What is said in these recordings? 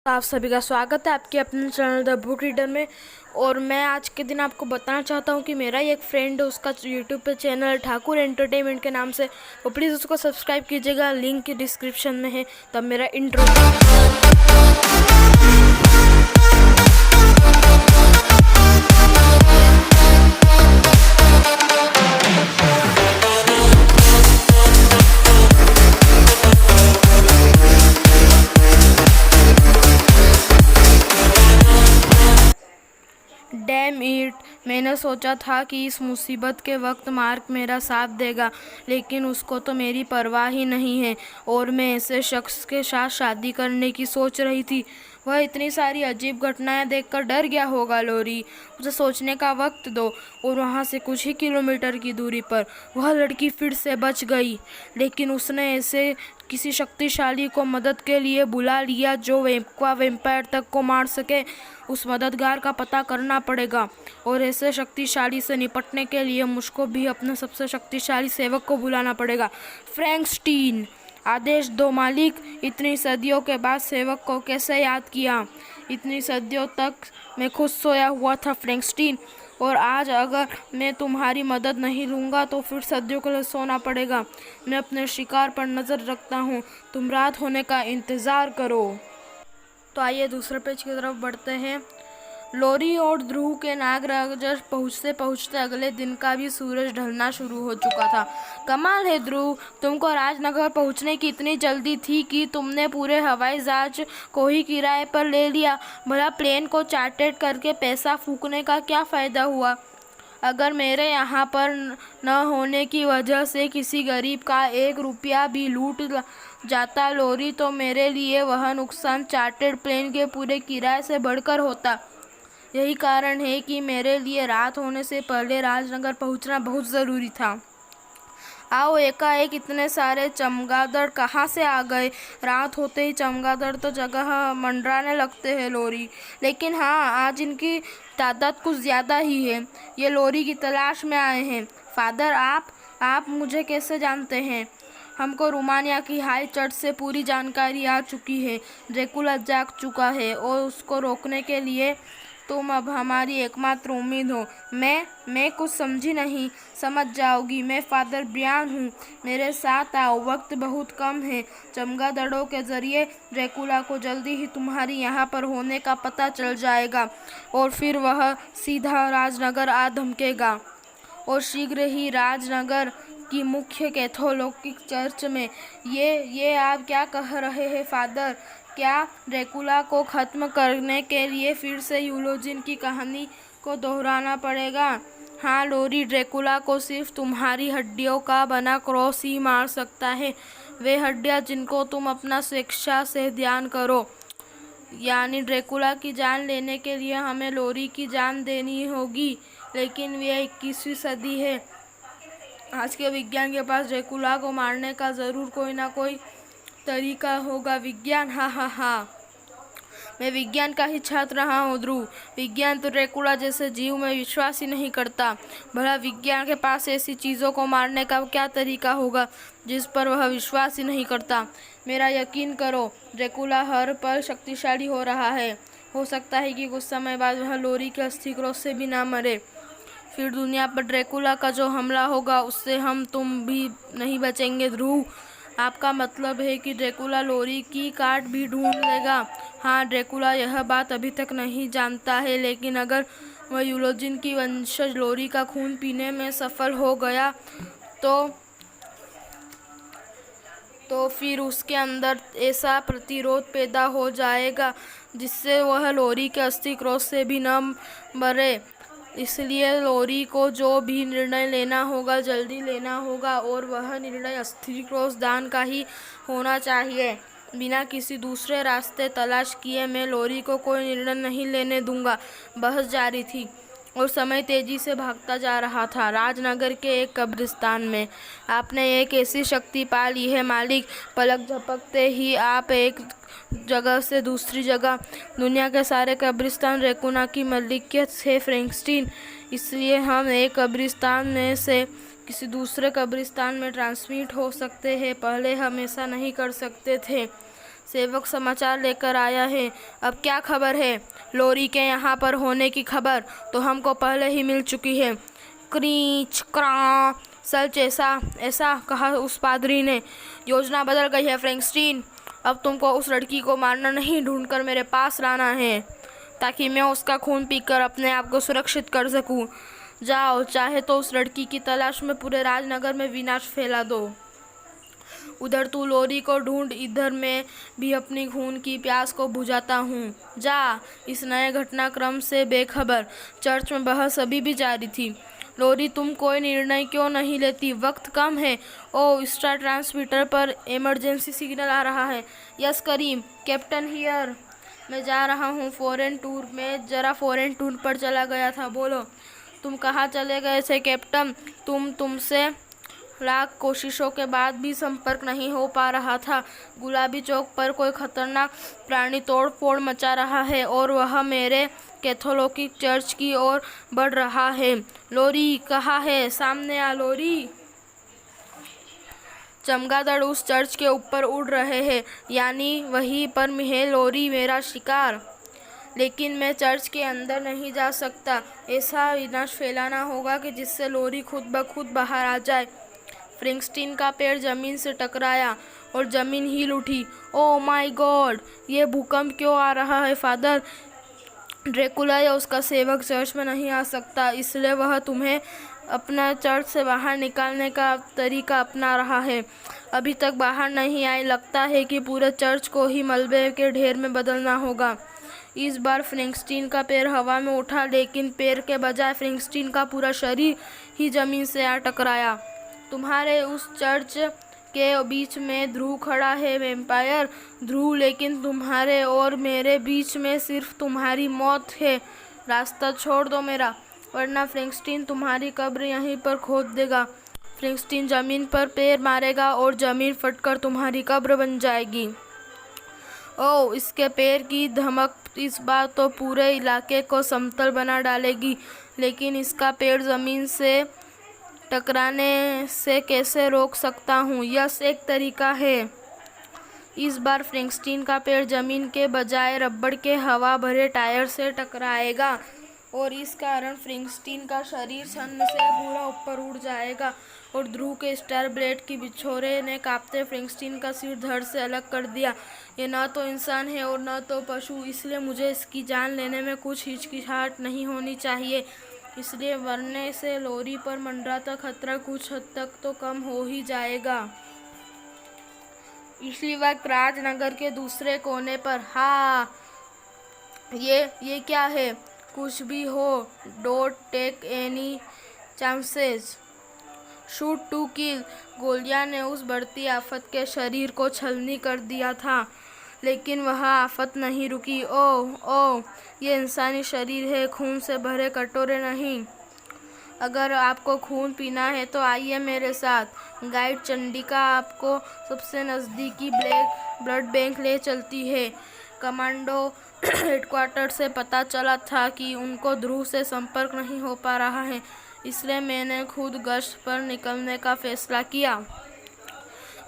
आप सभी का स्वागत है आपके अपने चैनल द बुक रीडर में। और मैं आज के दिन आपको बताना चाहता हूं कि मेरा ही एक फ्रेंड है, उसका यूट्यूब पे चैनल है ठाकुर एंटरटेनमेंट के नाम से, तो प्लीज़ उसको सब्सक्राइब कीजिएगा, लिंक डिस्क्रिप्शन में है। तब मेरा इंट्रो। डैम इट, मैंने सोचा था कि इस मुसीबत के वक्त मार्क मेरा साथ देगा, लेकिन उसको तो मेरी परवाह ही नहीं है और मैं ऐसे शख्स के साथ शादी करने की सोच रही थी। वह इतनी सारी अजीब घटनाएं देखकर डर गया होगा। लोरी, उसे सोचने का वक्त दो। और वहाँ से कुछ ही किलोमीटर की दूरी पर वह लड़की फिर से बच गई, लेकिन उसने ऐसे किसी शक्तिशाली को मदद के लिए बुला लिया जो वैम्पायर तक को मार सके। उस मददगार का पता करना पड़ेगा और ऐसे शक्तिशाली से निपटने के लिए मुझको भी अपने सबसे शक्तिशाली सेवक को बुलाना पड़ेगा। फ्रैंकस्टीन, आदेश दो मालिक। इतनी सदियों के बाद सेवक को कैसे याद किया? इतनी सदियों तक मैं खुद सोया हुआ था फ्रैंकस्टीन, और आज अगर मैं तुम्हारी मदद नहीं लूँगा तो फिर सदियों के लिए सोना पड़ेगा। मैं अपने शिकार पर नज़र रखता हूँ, तुम रात होने का इंतज़ार करो। तो आइए दूसरे पेज की तरफ बढ़ते हैं। लोरी और ध्रुव के नागराज पहुँचते पहुँचते अगले दिन का भी सूरज ढलना शुरू हो चुका था। कमाल है ध्रुव, तुमको राजनगर पहुँचने की इतनी जल्दी थी कि तुमने पूरे हवाई जहाज को ही किराए पर ले लिया। भला प्लेन को चार्टेड करके पैसा फूकने का क्या फ़ायदा हुआ? अगर मेरे यहाँ पर न होने की वजह से किसी गरीब का 1 रुपया भी लूट जाता लोरी, तो मेरे लिए वह नुकसान चार्टर्ड प्लेन के पूरे किराए से बढ़कर होता। यही कारण है कि मेरे लिए रात होने से पहले राजनगर पहुँचना बहुत ज़रूरी था। आओ, एकाएक इतने सारे चमगादड़ कहाँ से आ गए? रात होते ही चमगादड़ तो जगह मंडराने लगते हैं लोरी, लेकिन हाँ, आज इनकी तादाद कुछ ज़्यादा ही है। ये लोरी की तलाश में आए हैं। फादर, आप मुझे कैसे जानते हैं? हमको रोमानिया की हाई चर्च से पूरी जानकारी आ चुकी है। ड्रैकुला जाग चुका है और उसको रोकने के लिए तुम अब हमारी एकमात्र उम्मीद हो। मैं कुछ समझी नहीं। समझ जाओगी, मैं फादर ब्रियान हूँ। मेरे साथ आओ, वक्त बहुत कम है। चमगादड़ों के जरिए ड्रैकुला को जल्दी ही तुम्हारी यहाँ पर होने का पता चल जाएगा और फिर वह सीधा राजनगर आ धमकेगा। और शीघ्र ही राजनगर की मुख्य कैथोलिक चर्च में। ये आप क्या कह रहे हैं फादर? क्या ड्रैकुला को ख़त्म करने के लिए फिर से यूलोजिन की कहानी को दोहराना पड़ेगा? हाँ लोरी, ड्रैकुला को सिर्फ तुम्हारी हड्डियों का बना क्रॉस ही मार सकता है। वे हड्डियाँ जिनको तुम अपना स्वेच्छा से ध्यान करो। यानी ड्रैकुला की जान लेने के लिए हमें लोरी की जान देनी होगी। लेकिन यह 21वीं सदी है। आज के विज्ञान के पास ड्रैकुला को मारने का ज़रूर कोई ना कोई तरीका होगा। विज्ञान, हाँ हाँ हाँ, मैं विज्ञान का ही छात्र रहा हूँ ध्रुव। विज्ञान तो ड्रैकुला जैसे जीव में विश्वास ही नहीं करता। भला विज्ञान के पास ऐसी चीज़ों को मारने का क्या तरीका होगा जिस पर वह विश्वास ही नहीं करता? मेरा यकीन करो, ड्रैकुला हर पल शक्तिशाली हो रहा है। हो सकता है कि कुछ समय बाद वह लोरी के अस्थि क्रोध से भी ना मरे। फिर दुनिया पर ड्रैकुला का जो हमला होगा उससे हम तुम भी नहीं बचेंगे ध्रुव। आपका मतलब है कि ड्रैकुला लोरी की काट भी ढूंढ लेगा? हाँ, ड्रैकुला यह बात अभी तक नहीं जानता है, लेकिन अगर वह यूलोजिन की वंशज लोरी का खून पीने में सफल हो गया तो फिर उसके अंदर ऐसा प्रतिरोध पैदा हो जाएगा जिससे वह लोरी के अस्थि क्रोध से भी न मरे। इसलिए लोरी को जो भी निर्णय लेना होगा जल्दी लेना होगा, और वह निर्णय अस्थि क्रोध दान का ही होना चाहिए। बिना किसी दूसरे रास्ते तलाश किए मैं लोरी को कोई निर्णय नहीं लेने दूंगा। बहस जारी थी और समय तेजी से भागता जा रहा था। राजनगर के एक कब्रिस्तान में। आपने एक ऐसी शक्ति पा ली है मालिक, पलक झपकते ही आप एक जगह से दूसरी जगह। दुनिया के सारे कब्रिस्तान ड्रैकुला की मलिकियत है फ्रैंकस्टीन, इसलिए हम एक कब्रिस्तान में से किसी दूसरे कब्रिस्तान में ट्रांसमिट हो सकते हैं। पहले हम ऐसा नहीं कर सकते थे। सेवक समाचार लेकर आया है। अब क्या खबर है? लोरी के यहाँ पर होने की खबर तो हमको पहले ही मिल चुकी है। क्रीच क्रा सच ऐसा ऐसा कहा उस पादरी ने। योजना बदल गई है फ्रैंकस्टीन। अब तुमको उस लड़की को मारना नहीं, ढूंढकर मेरे पास लाना है ताकि मैं उसका खून पीकर अपने आप को सुरक्षित कर सकूं। जाओ, चाहे तो उस लड़की की तलाश में पूरे राजनगर में विनाश फैला दो। उधर तू लोरी को ढूंढ, इधर मैं भी अपनी खून की प्यास को बुझाता हूँ। जा। इस नए घटनाक्रम से बेखबर चर्च में बहस अभी भी जारी थी। लोरी, तुम कोई निर्णय क्यों नहीं लेती? वक्त कम है। ओ, स्टार ट्रांसमीटर पर इमरजेंसी सिग्नल आ रहा है। Yes Karim, captain here. मैं जा रहा हूँ फॉरेन टूर में, जरा फॉरेन टूर पर चला गया था। बोलो, तुम कहाँ चले गए थे कैप्टन? तुमसे लाख कोशिशों के बाद भी संपर्क नहीं हो पा रहा था। गुलाबी चौक पर कोई खतरनाक प्राणी तोड़ फोड़ मचा रहा है और वह मेरे कैथोलिक चर्च की ओर बढ़ रहा है। लोरी कहाँ है? सामने आ लोरी। चमगादड़ उस चर्च के ऊपर उड़ रहे हैं, यानी वहीं पर है लोरी मेरा शिकार। लेकिन मैं चर्च के अंदर नहीं जा सकता। ऐसा विनाश फैलाना होगा कि जिससे लोरी खुद ब खुद बाहर आ जाए। फ्रैंकस्टीन का पैर जमीन से टकराया और जमीन हिल उठी। ओह माय गॉड, ये भूकंप क्यों आ रहा है फादर? ड्रैकुला या उसका सेवक चर्च में नहीं आ सकता, इसलिए वह तुम्हें अपना चर्च से बाहर निकालने का तरीका अपना रहा है। अभी तक बाहर नहीं आए। लगता है कि पूरे चर्च को ही मलबे के ढेर में बदलना होगा। इस बार फ्रैंकस्टीन का पैर हवा में उठा, लेकिन पैर के बजाय फ्रैंकस्टीन का पूरा शरीर ही जमीन से आ टकराया। तुम्हारे उस चर्च के बीच में ध्रुव खड़ा है वैम्पायर ध्रुव, लेकिन तुम्हारे और मेरे बीच में सिर्फ तुम्हारी मौत है। रास्ता छोड़ दो मेरा, वरना फ्रैंकस्टीन तुम्हारी कब्र यहीं पर खोद देगा। फ्रैंकस्टीन जमीन पर पैर मारेगा और जमीन फटकर तुम्हारी कब्र बन जाएगी। ओह, इसके पैर की धमक इस बार तो पूरे इलाके को समतल बना डालेगी, लेकिन इसका पैर जमीन से टकराने से कैसे रोक सकता हूँ? यस, एक तरीका है। इस बार फ्रैंकस्टीन का पैर जमीन के बजाय रबड़ के हवा भरे टायर से टकराएगा और इस कारण फ्रैंकस्टीन का शरीर छन्न से पूरा ऊपर उड़ जाएगा और ध्रुव के स्टार ब्लेड की बिछोरे ने कांपते फ्रैंकस्टीन का सिर धड़ से अलग कर दिया। ये न तो इंसान है और न तो पशु, इसलिए मुझे इसकी जान लेने में कुछ हिचकिचाहट नहीं होनी चाहिए। इसलिए मरने से लोरी पर मंडराता खतरा कुछ हद तक तो कम हो ही जाएगा। इसी वक्त राजनगर के दूसरे कोने पर, हाँ, ये क्या है? कुछ भी हो, don't take any chances, shoot to kill. गोलियां ने उस बढ़ती आफत के शरीर को छलनी कर दिया था, लेकिन वह आफत नहीं रुकी। ओह ओह, ये इंसानी शरीर है, खून से भरे कटोरे नहीं। अगर आपको खून पीना है तो आइए मेरे साथ। गाइड चंडिका आपको सबसे नज़दीकी ब्लड बैंक ले चलती है। कमांडो हेडक्वार्टर से पता चला था कि उनको ध्रुव से संपर्क नहीं हो पा रहा है, इसलिए मैंने खुद गश्त पर निकलने का फैसला किया।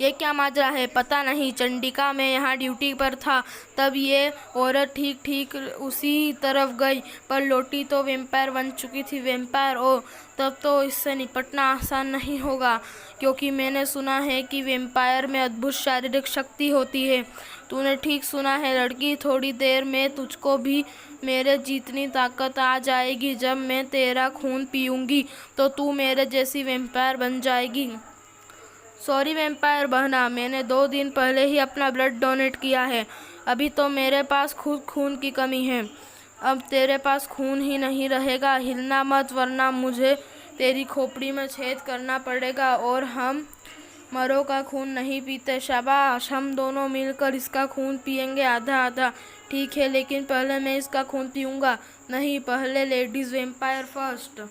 ये क्या माजरा है? पता नहीं चंडिका, मैं यहाँ ड्यूटी पर था तब ये औरत ठीक उसी तरफ गई, पर लौटी तो वैम्पायर बन चुकी थी। वैम्पायर? ओ, तब तो इससे निपटना आसान नहीं होगा, क्योंकि मैंने सुना है कि वैम्पायर में अद्भुत शारीरिक शक्ति होती है। तूने ठीक सुना है लड़की, थोड़ी देर में तुझको भी मेरे जितनी ताकत आ जाएगी। जब मैं तेरा खून पीऊँगी तो तू मेरे जैसी वैम्पायर बन जाएगी। सॉरी वैम्पायर बहना, मैंने 2 दिन पहले ही अपना ब्लड डोनेट किया है। अभी तो मेरे पास खुद खून की कमी है। अब तेरे पास खून ही नहीं रहेगा। हिलना मत, वरना मुझे तेरी खोपड़ी में छेद करना पड़ेगा और हम मरों का खून नहीं पीते। शाबाश, हम दोनों मिलकर इसका खून पिएंगे, आधा आधा। ठीक है, लेकिन पहले मैं इसका खून पीऊँगा। नहीं, पहले लेडीज़ वैम्पायर फर्स्ट।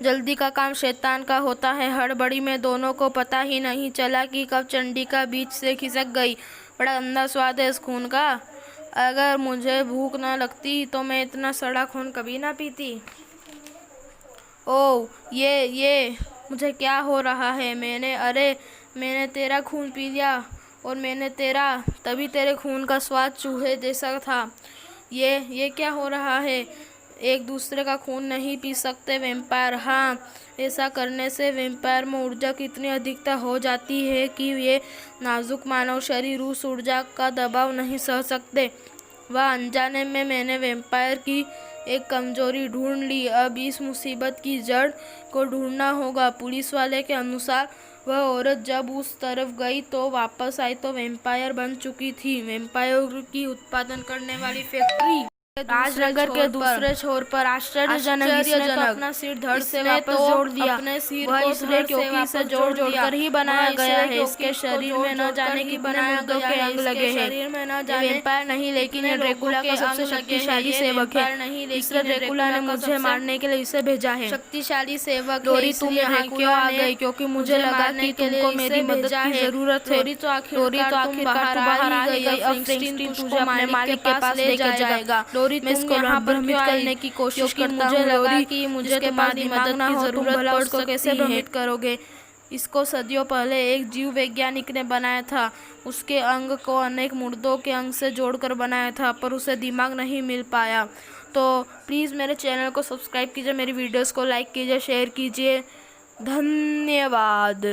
जल्दी का काम शैतान का होता है। हड़बड़ी में दोनों को पता ही नहीं चला कि कब चंडिका बीच से खिसक गई। बड़ा गंदा स्वाद है इस खून का। अगर मुझे भूख न लगती तो मैं इतना सड़ा खून कभी ना पीती। ओह, ये मुझे क्या हो रहा है? मैंने तेरा खून पी लिया। और मैंने तभी तेरे खून का स्वाद चूहे जैसा था। ये क्या हो रहा है? एक दूसरे का खून नहीं पी सकते वैम्पायर। हाँ, ऐसा करने से वैम्पायर में ऊर्जा की इतनी अधिकता हो जाती है कि ये नाजुक मानव शरीर उस ऊर्जा का दबाव नहीं सह सकते। वह अनजाने में मैंने वैम्पायर की एक कमजोरी ढूंढ ली। अब इस मुसीबत की जड़ को ढूंढना होगा। पुलिस वाले के अनुसार वह औरत जब उस तरफ गई तो वापस आई तो वैम्पायर बन चुकी थी। वैम्पायर की उत्पादन करने वाली फैक्ट्री राजनगर के दूसरे छोर पर आश्चर्यजनक इसने तो अपना सिर धड़ से वापस जोड़ दिया। अपने सिर को इसलिए क्योंकि इसे जोड़ कर ही बनाया गया है। इसके शरीर में न जाने कितने मुर्दों के अंग लगे हैं। ये वैम्पायर नहीं लेकिन ये ड्रैकुला का सबसे शक्तिशाली सेवक है। इसलिए ड्रैकुला ने मुझे मारने के लिए इसे भेजा है। शक्तिशाली सेवक डोरी, तुम यहाँ क्यों आ गई? क्योंकि मुझे लगा कि तुमको मेरी मदद की जरूरत है। डोरी तो आखिरकार बाहर आ ही गई। अब फ्रैंकस्टीन तुझे अपने मालिक के पास लेके जाएगा। मैं इसको यहाँ भ्रमित करने की कोशिश करता हूँ। डोरी, कि मुझे तुम्हारी मदद की जरूरत पड़ सकती है। कैसे भ्रमित करोगे? इसको सदियों पहले एक जीव वैज्ञानिक ने बनाया था। उसके अंग को अनेक मुर्दों के अंग से जोड़कर बनाया था, पर उसे दिमाग नहीं मिल पाया। तो प्लीज़ मेरे चैनल को सब्सक्राइब कीजिए, मेरी वीडियोस को लाइक कीजिए, शेयर कीजिए। धन्यवाद।